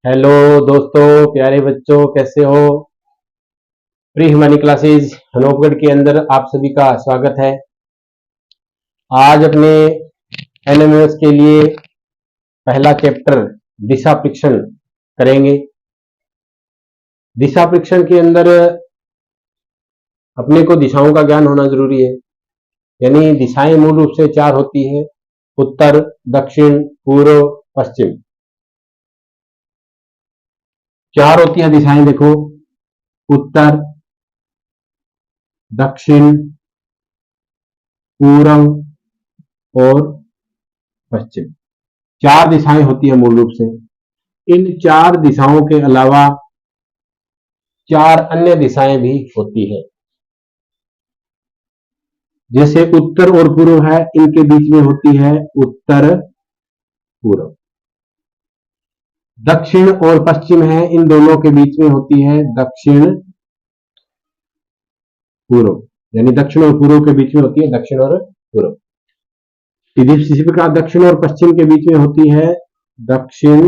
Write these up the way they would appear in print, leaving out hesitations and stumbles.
Hello दोस्तों, प्यारे बच्चों, कैसे हो। प्री हिमानी क्लासेज हनोपगढ़ के अंदर आप सभी का स्वागत है। आज अपने एनएमएस के लिए पहला चैप्टर दिशा परीक्षण करेंगे। दिशा परीक्षण के अंदर अपने को दिशाओं का ज्ञान होना जरूरी है। यानी दिशाएं मूल रूप से चार होती है: उत्तर, दक्षिण, पूर्व, पश्चिम। चार होती है दिशाएं, देखो, उत्तर, दक्षिण, पूर्व और पश्चिम। चार दिशाएं होती है मूल रूप से। इन चार दिशाओं के अलावा चार अन्य दिशाएं भी होती है। जैसे उत्तर और पूर्व है, इनके बीच में होती है उत्तर पूर्व। दक्षिण और पश्चिम है, इन दोनों के बीच में होती है दक्षिण पूर्व। यानी दक्षिण और पूर्व के बीच में होती है दक्षिण और पूर्व। इसी प्रकार दक्षिण और पश्चिम के बीच में होती है दक्षिण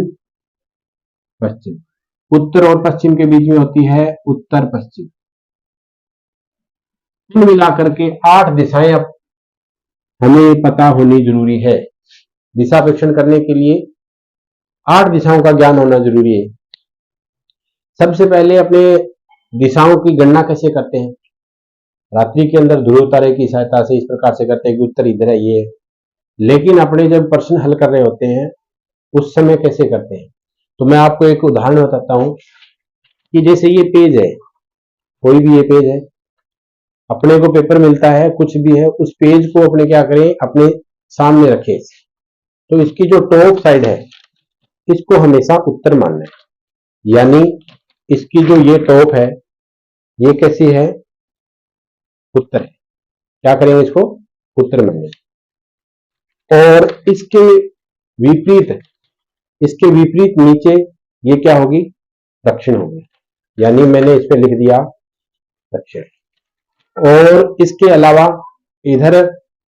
पश्चिम। उत्तर और पश्चिम के बीच में होती है उत्तर पश्चिम। कुल मिलाकर के 8 दिशाएं अब हमें पता होनी जरूरी है। दिशा परीक्षण करने के लिए 8 दिशाओं का ज्ञान होना जरूरी है। सबसे पहले अपने दिशाओं की गणना कैसे करते हैं? रात्रि के अंदर ध्रुव तारे की सहायता से इस प्रकार से करते हैं कि उत्तर इधर है, ये है। लेकिन अपने जब प्रश्न हल कर रहे होते हैं उस समय कैसे करते हैं? तो मैं आपको एक उदाहरण बताता हूं कि जैसे ये पेज है, कोई भी ये पेज है, अपने को पेपर मिलता है, कुछ भी है, उस पेज को अपने क्या करें, अपने सामने रखें। तो इसकी जो टॉप साइड है इसको हमेशा उत्तर मानना है। यानी इसकी जो ये टॉप है ये कैसी है? उत्तर है। क्या करेंगे? इसको उत्तर मानेंगे। और इसके विपरीत नीचे ये क्या होगी? दक्षिण होगी। यानी मैंने इस पे लिख दिया दक्षिण। और इसके अलावा इधर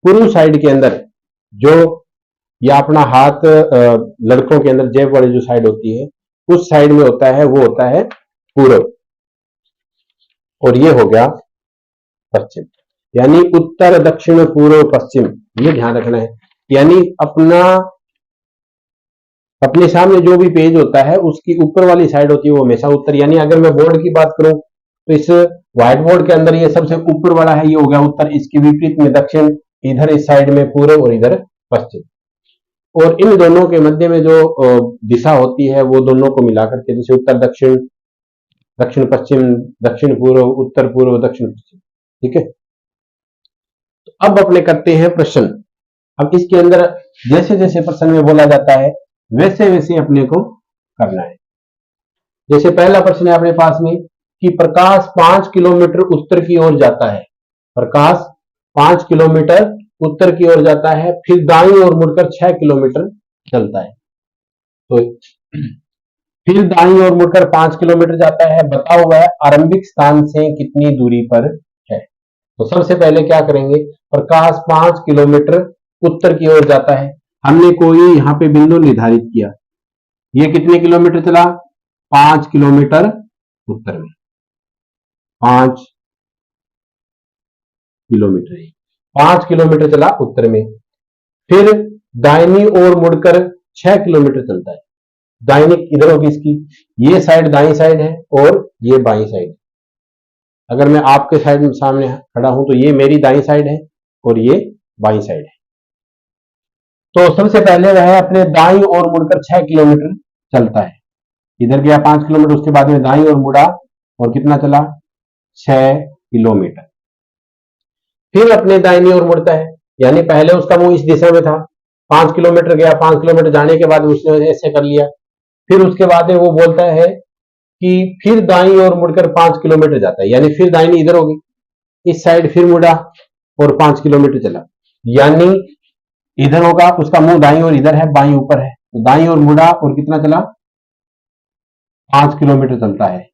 पूर्व साइड के अंदर जो या अपना हाथ लड़कों के अंदर जेब वाली जो साइड होती है उस साइड में होता है, वो होता है पूर्व। और ये हो गया पश्चिम। यानी उत्तर, दक्षिण, पूर्व, पश्चिम, ये ध्यान रखना है। यानी अपने सामने जो भी पेज होता है उसकी ऊपर वाली साइड होती है वो हमेशा उत्तर। यानी अगर मैं बोर्ड की बात करूं तो इस व्हाइट बोर्ड के अंदर ये सबसे ऊपर वाला है, ये हो गया उत्तर। इसके विपरीत में दक्षिण, इधर इस साइड में पूर्व और इधर पश्चिम। और इन दोनों के मध्य में जो दिशा होती है वो दोनों को मिलाकर के, जैसे उत्तर दक्षिण, दक्षिण पश्चिम, दक्षिण पूर्व, उत्तर पूर्व, दक्षिण पश्चिम। ठीक है। तो अब अपने करते हैं प्रश्न। अब इसके अंदर जैसे जैसे प्रश्न में बोला जाता है वैसे वैसे अपने को करना है। जैसे पहला प्रश्न है अपने पास में कि प्रकाश 5 किलोमीटर उत्तर की ओर जाता है। प्रकाश 5 किलोमीटर उत्तर की ओर जाता है, फिर दाईं ओर मुड़कर 6 किलोमीटर चलता है। तो फिर दाईं ओर मुड़कर 5 किलोमीटर जाता है, बताओ वह आरंभिक स्थान से कितनी दूरी पर है। तो सबसे पहले क्या करेंगे? प्रकाश 5 किलोमीटर उत्तर की ओर जाता है। हमने कोई यहां पे बिंदु निर्धारित किया। ये कितने किलोमीटर चला? 5 किलोमीटर उत्तर में। 5 किलोमीटर 5 किलोमीटर चला उत्तर में। फिर दाहिनी ओर मुड़कर 6 किलोमीटर चलता है। दाहिनी इधर होगी इसकी, ये साइड दाई साइड है और ये बाई साइड। अगर मैं आपके साइड में सामने खड़ा हूं तो ये मेरी दाई साइड है और ये बाई साइड है। तो सबसे पहले वह अपने दाईं ओर मुड़कर 6 किलोमीटर चलता है। इधर गया 5 किलोमीटर, उसके बाद में दाईं ओर मुड़ा और कितना चला? 6 किलोमीटर। फिर अपने दाहिनी ओर मुड़ता है। यानी पहले उसका मुंह इस दिशा में था, 5 किलोमीटर गया, 5 किलोमीटर जाने के बाद उसने ऐसे कर लिया। फिर उसके बाद में वो बोलता है कि फिर दाईं ओर मुड़कर 5 किलोमीटर जाता है। यानी फिर दाहिनी इधर होगी, इस साइड फिर मुड़ा और 5 किलोमीटर चला। यानी इधर होगा, उसका मुंह दाईं ओर इधर है, बाईं ऊपर है। तो दाईं ओर मुड़ा और कितना चला? 5 किलोमीटर चलता है।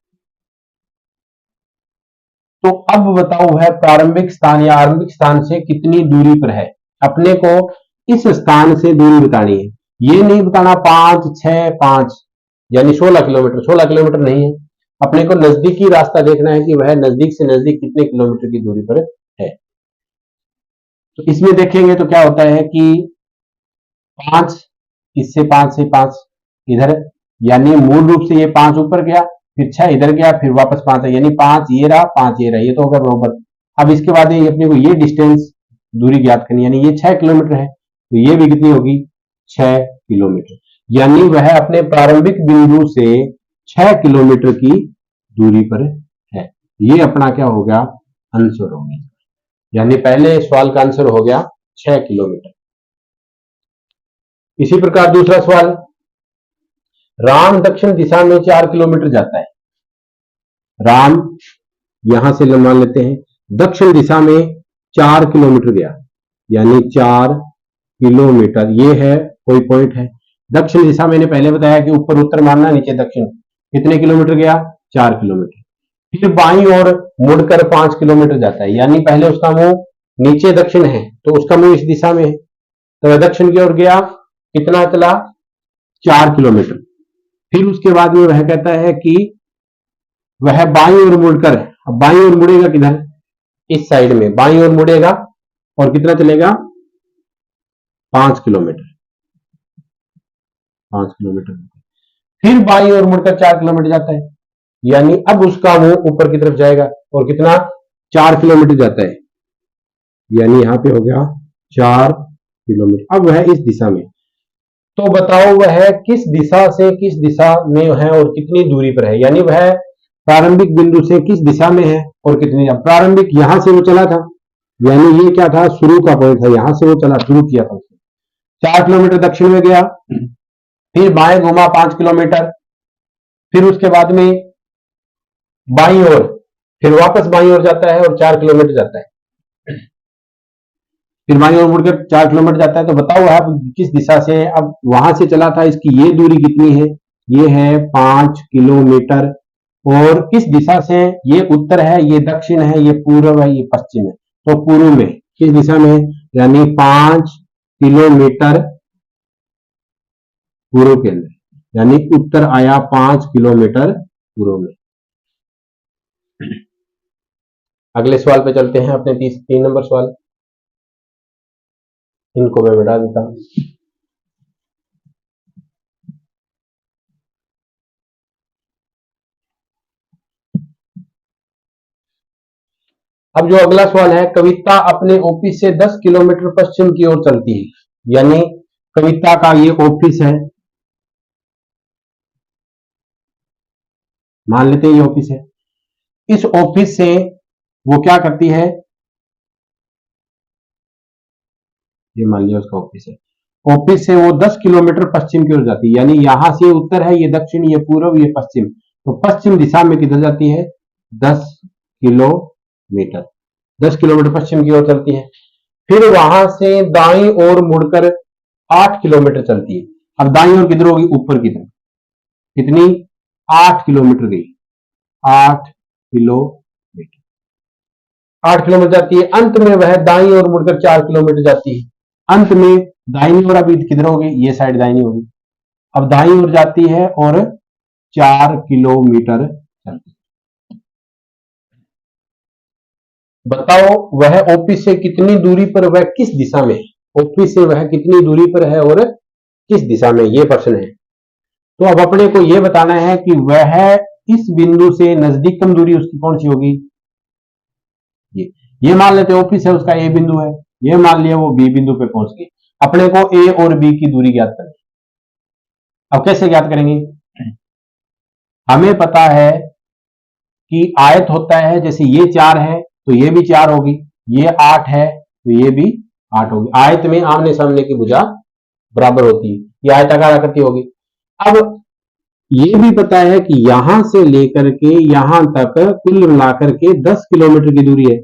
तो अब बताओ है प्रारंभिक स्थान या आरंभिक स्थान से कितनी दूरी पर है। अपने को इस स्थान से दूरी बतानी है। ये नहीं बताना 5, 6, 5। यानी 16 किलोमीटर। 16 किलोमीटर नहीं है, अपने को नजदीकी रास्ता देखना है कि वह नजदीक से नजदीक कितने किलोमीटर की दूरी पर है। तो इसमें देखेंगे तो क्या होता है कि 5, इससे 5 से 5 इधर, यानी मूल रूप से ये 5 ऊपर गया, फिर 6 इधर गया, फिर वापस 5 है, यानी 5 ये रहा, 5 ये रहा, ये तो होगा बराबर। अब इसके बाद ये अपने को ये डिस्टेंस दूरी ज्ञात करनी, यानी ये 6 किलोमीटर है, तो ये भी कितनी होगी, 6 किलोमीटर। यानी वह अपने प्रारंभिक बिंदु से 6 किलोमीटर की दूरी पर है। ये अपना क्या हो गया, आंसर हो गया, यानी पहले सवाल का आंसर हो गया 6 किलोमीटर। इसी प्रकार दूसरा सवाल, राम दक्षिण दिशा में 4 किलोमीटर जाता है। राम यहां से मान लेते हैं दक्षिण दिशा में 4 किलोमीटर गया, यानी 4 किलोमीटर, ये है कोई पॉइंट है। दक्षिण दिशा मैंने पहले बताया कि ऊपर उत्तर मानना, नीचे दक्षिण। कितने किलोमीटर गया, 4 किलोमीटर। फिर बाईं ओर मुड़कर 5 किलोमीटर जाता है, यानी पहले उसका मुंह नीचे दक्षिण है तो उसका मुंह इस दिशा में है, तो वह दक्षिण की ओर गया, कितना चला, 4 किलोमीटर। फिर उसके बाद में वह कहता है कि वह बाईं ओर मुड़कर, अब बाईं ओर मुड़ेगा किधर, इस साइड में बाईं ओर मुड़ेगा और कितना चलेगा, 5 किलोमीटर। 5 किलोमीटर फिर बाईं ओर मुड़कर 4 किलोमीटर जाता है, यानी अब उसका मुंह ऊपर की तरफ जाएगा और कितना, 4 किलोमीटर जाता है, यानी यहां पे हो गया 4 किलोमीटर। अब वह इस दिशा में, तो बताओ वह किस दिशा से किस दिशा में है और कितनी दूरी पर है, यानी वह प्रारंभिक बिंदु से किस दिशा में है और कितनी, प्रारंभिक यहां से वो चला था, यानी ये क्या था, शुरू का पॉइंट था, यहां से वो चला, शुरू किया था उसने, 4 किलोमीटर दक्षिण में गया, फिर बाएं घुमा 5 किलोमीटर, फिर उसके बाद में बाईं ओर, फिर वापस बाईं ओर जाता है और 4 किलोमीटर जाता है, फिर बाईं ओर मुड़कर 4 किलोमीटर जाता है। तो बताओ आप किस दिशा से, अब वहां से चला था, इसकी ये दूरी कितनी है, ये है 5 किलोमीटर, और किस दिशा से, ये उत्तर है, ये दक्षिण है, ये पूर्व है, ये पश्चिम है, तो पूर्व में किस दिशा में, यानी 5 किलोमीटर पूर्व के अंदर, यानी उत्तर आया 5 किलोमीटर पूर्व में। अगले सवाल पे चलते हैं, अपने 3 नंबर सवाल, इनको मैं मिटा देता हूं। अब जो अगला सवाल है, कविता अपने ऑफिस से 10 किलोमीटर पश्चिम की ओर चलती है, यानी कविता का ये ऑफिस है, मान लेते हैं ये ऑफिस है, इस ऑफिस से वो क्या करती है, ये मान लिया उसका ऑफिस है, ऑफिस से वो 10 किलोमीटर पश्चिम की ओर जाती है, यानी यहां से उत्तर है, ये दक्षिण, ये पूर्व, ये पश्चिम, तो पश्चिम दिशा में किधर जाती है, 10 किलोमीटर, 10 किलोमीटर पश्चिम की ओर चलती है। फिर वहां से दाईं ओर मुड़कर 8 किलोमीटर चलती है। अब दाईं ओर किधर होगी, ऊपर की तरफ, कितनी, 8 किलोमीटर गई, 8 किलोमीटर, 8 किलोमीटर जाती है। अंत में वह दाईं ओर मुड़कर 4 किलोमीटर जाती है। अंत में दाहिनी ओर अभी किधर होगी, ये साइड दाहिनी होगी, अब दाईं ओर जाती है और 4 किलोमीटर चलती है। बताओ वह ऑफिस से कितनी दूरी पर, वह किस दिशा में, ऑफिस से वह कितनी दूरी पर है और किस दिशा में, ये प्रश्न है। तो अब अपने को यह बताना है कि वह इस बिंदु से नजदीकतम दूरी उसकी कौन सी होगी, ये मान लेते हैं ऑफिस है उसका ए बिंदु है, ये मान लिया वो बी बिंदु पे पहुंच गई, अपने को ए और बी की दूरी ज्ञात करनी। अब कैसे ज्ञात करेंगे, हमें पता है कि आयत होता है, जैसे ये 4 है तो ये भी 4 होगी, ये 8 है तो ये भी 8 होगी, आयत में आमने सामने की भुजा बराबर होती है, ये आयताकार आकृति होगी। अब ये भी पता है कि यहां से लेकर के यहां तक कुल मिलाकर के 10 किलोमीटर की दूरी है।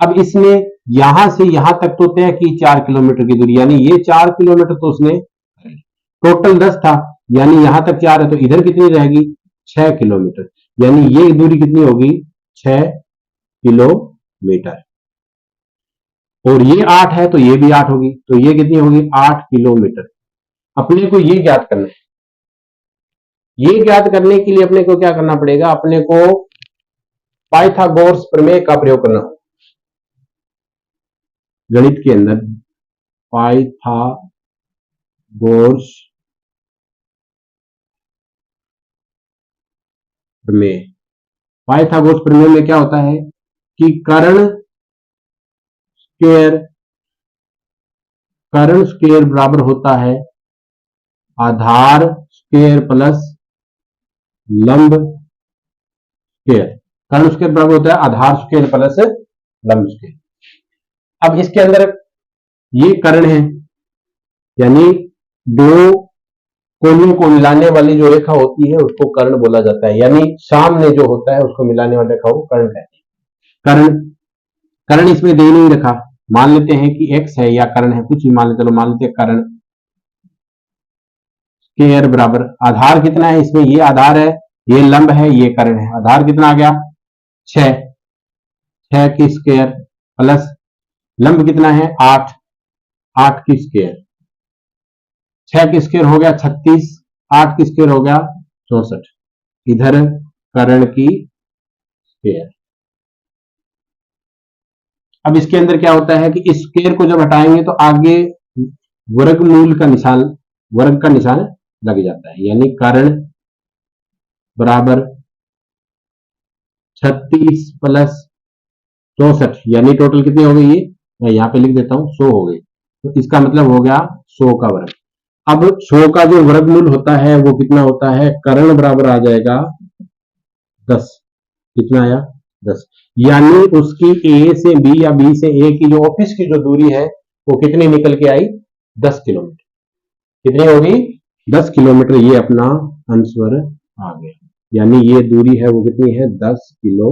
अब इसने यहां से यहां तक तो तय की 4 किलोमीटर की दूरी, यानी ये 4 किलोमीटर तो उसने, टोटल 10 था, यानी यहां तक 4 है तो इधर कितनी रहेगी, 6 किलोमीटर, यानी ये दूरी कितनी होगी, 6 किलोमीटर, और ये 8 है तो ये भी 8 होगी, तो ये कितनी होगी, 8 किलोमीटर। अपने को ये ज्ञात करना है, ये ज्ञात करने के लिए अपने को क्या करना पड़ेगा, अपने को पाइथागोरस प्रमेय का प्रयोग करना होगा गणित के अंदर। पाइथागोरस प्रमेय, पाइथागोरस प्रमेय में क्या होता है कि कर्ण स्क्वायर बराबर होता है आधार स्क्वायर प्लस लंब स्क्वायर। कर्ण स्क्वायर बराबर होता है आधार स्क्वायर प्लस लंब स्क्वायर। अब इसके अंदर ये कर्ण है, यानी दो कोणों को मिलाने वाली जो रेखा होती है उसको कर्ण बोला जाता है, यानी सामने जो होता है उसको मिलाने वाली रेखा को कर्ण कहते हैं। कर्ण इसमें दे नहीं रखा, मान लेते हैं कि x है या कर्ण है, कुछ भी मान लेते, चलो मान लेते हैं कर्ण स्क्वायर बराबर आधार कितना है इसमें, ये आधार है, ये लंब है, ये कर्ण है। आधार कितना आ गया 6 की स्क्वायर प्लस लंब कितना है 8 की स्क्वायर। 6 की स्क्वायर हो गया 36, 8 की स्क्वायर हो गया 64, इधर कर्ण की स्क्वायर। अब इसके अंदर क्या होता है कि इस स्क्वायर को जब हटाएंगे तो आगे वर्गमूल का निशान, वर्ग का निशान लग जाता है, यानी कर्ण बराबर 36 प्लस 64, यानी टोटल कितनी हो गई, ये मैं यहां पे लिख देता हूं 100 हो गई। तो इसका मतलब हो गया 100 का वर्ग। अब 100 का जो वर्गमूल होता है वो कितना होता है, कर्ण बराबर आ जाएगा 10। कितना आया 10, यानी उसकी ए से बी या बी से ए की जो ऑफिस की जो दूरी है वो कितनी निकल के आई 10 किलोमीटर। कितनी होगी 10 किलोमीटर। ये अपना आंसर आ गया, यानी ये दूरी है वो कितनी है 10 किलो।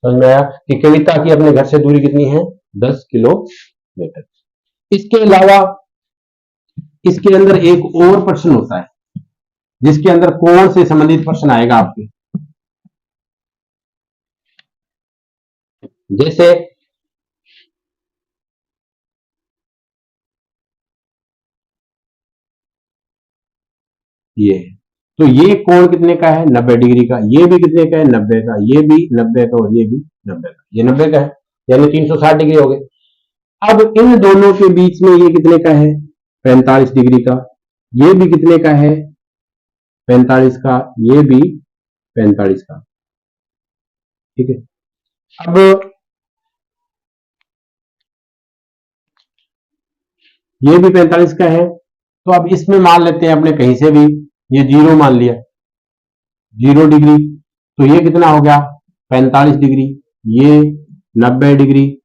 समझ में आया कि कविता की अपने घर से दूरी कितनी है 10 किलोमीटर। इसके अलावा इसके अंदर एक और प्रश्न होता है जिसके अंदर कोण से संबंधित प्रश्न आएगा आपके, जैसे ये, तो ये कोण कितने का है 90 डिग्री का, ये भी कितने का है 90 का, ये भी 90 का और ये भी 90 का, ये 90 का है, यानी 360 डिग्री हो गए। अब इन दोनों के बीच में ये कितने का है 45 डिग्री का, ये भी कितने का है 45 का, ये भी 45 का। ठीक है, अब ये भी 45 का है, तो अब इसमें मान लेते हैं अपने कहीं से भी, ये 0 मान लिया 0 डिग्री, तो ये कितना हो गया 45 डिग्री, ये 90 डिग्री,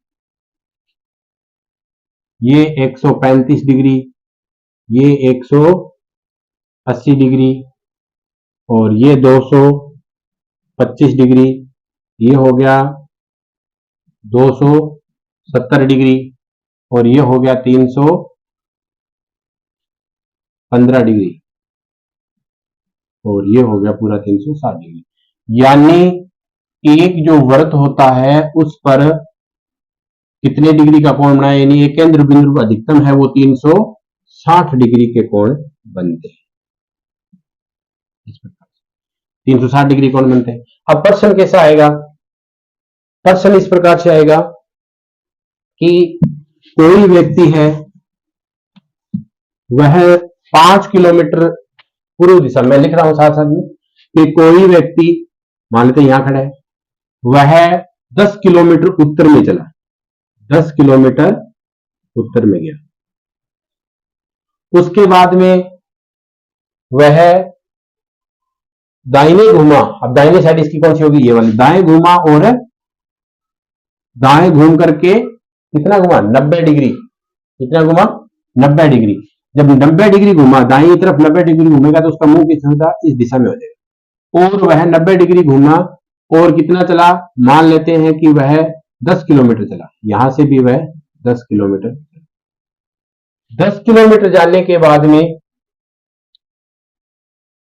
ये 135 डिग्री, ये 180 डिग्री और ये 225 डिग्री, ये हो गया 270 डिग्री और ये हो गया 315 डिग्री और ये हो गया पूरा 360 डिग्री। यानी एक जो वृत्त होता है उस पर कितने डिग्री का कोण बनाए, यानी एक केंद्र बिंदु अधिकतम है वो 360 डिग्री के कोण बनते हैं। इस प्रकार 360 डिग्री कोण बनते हैं। अब प्रश्न कैसा आएगा, प्रश्न इस प्रकार से आएगा कि कोई व्यक्ति है वह 5 किलोमीटर पूर्व दिशा में, लिख रहा हूं साथ साथ में कि कोई व्यक्ति मान लेते यहां खड़ा है, वह 10 किलोमीटर उत्तर में चला, 10 किलोमीटर उत्तर में गया, उसके बाद में वह दाहिने घूमा। अब दाहिने साइड इसकी कौन सी होगी, ये वाली, दाएं घूमा और दाएं घूम करके कितना घुमा 90 डिग्री, कितना घुमा 90 डिग्री। जब 90 डिग्री घुमा दाईं तरफ 90 डिग्री घूमेगा तो उसका मुंह किस होगा, इस दिशा में हो जाएगा, और वह 90 डिग्री घूमा और कितना चला, मान लेते हैं कि वह 10 किलोमीटर चला, यहां से भी वह 10 किलोमीटर, 10 किलोमीटर जाने के बाद में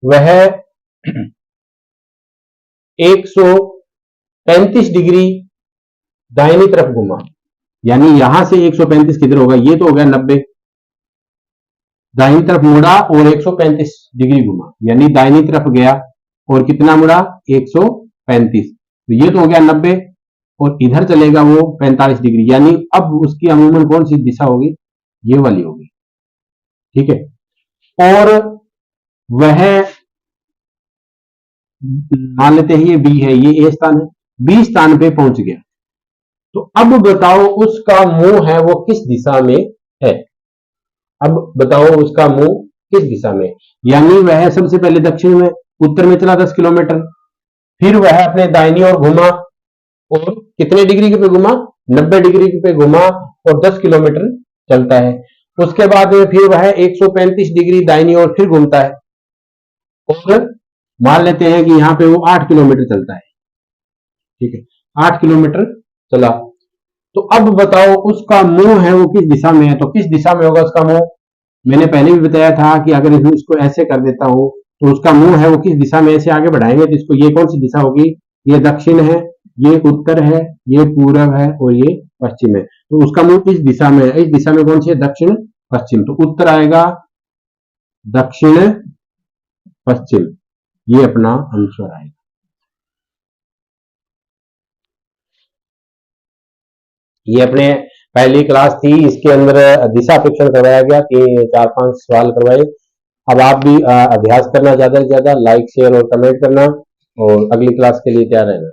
वह 135 डिग्री दाहिनी तरफ घुमा, यानी यहां से 135 किधर होगा, ये तो हो गया 90, दाहिनी तरफ मुड़ा और 135 डिग्री घुमा, यानी दाहिनी तरफ गया और कितना मुड़ा 135, तो ये तो हो गया 90 और इधर चलेगा वो 45 डिग्री, यानी अब उसकी अमूमन कौन सी दिशा होगी, ये वाली होगी। ठीक है, और वह मान लेते हैं ये बी है, ये ए स्थान है, बी स्थान पे पहुंच गया, तो अब बताओ उसका मुंह है वो किस दिशा में है। अब बताओ उसका मुंह किस दिशा में, यानी वह सबसे पहले दक्षिण में उत्तर में चला 10 किलोमीटर, फिर वह अपने दाहिनी ओर घुमा और कितने डिग्री पे घुमा, 90 डिग्री पे घुमा और 10 किलोमीटर चलता है। उसके बाद फिर वह 135 डिग्री दाहिनी ओर फिर घूमता है और मान लेते हैं कि यहाँ पे वो 8 किलोमीटर चलता है। ठीक है, 8 किलोमीटर चला, तो अब बताओ उसका मुंह है वो किस दिशा में है, तो किस दिशा में होगा उसका मुंह। मैंने पहले भी बताया था कि अगर इसको ऐसे कर देता हूं तो उसका मुंह है वो किस दिशा में, ऐसे आगे बढ़ाएंगे तो इसको, ये कौन सी दिशा होगी, ये दक्षिण है, ये उत्तर है, ये पूरब है और ये पश्चिम है, तो उसका मुंह इस दिशा में है। इस दिशा में कौन सी है, दक्षिण पश्चिम, तो उत्तर आएगा दक्षिण पश्चिम, ये अपना आंसर आएगा। ये अपने पहली क्लास थी, इसके अंदर दिशा परीक्षण करवाया गया, 4-5 सवाल करवाए। अब आप भी अभ्यास करना, ज्यादा से ज्यादा लाइक शेयर और कमेंट करना और अगली क्लास के लिए तैयार रहना।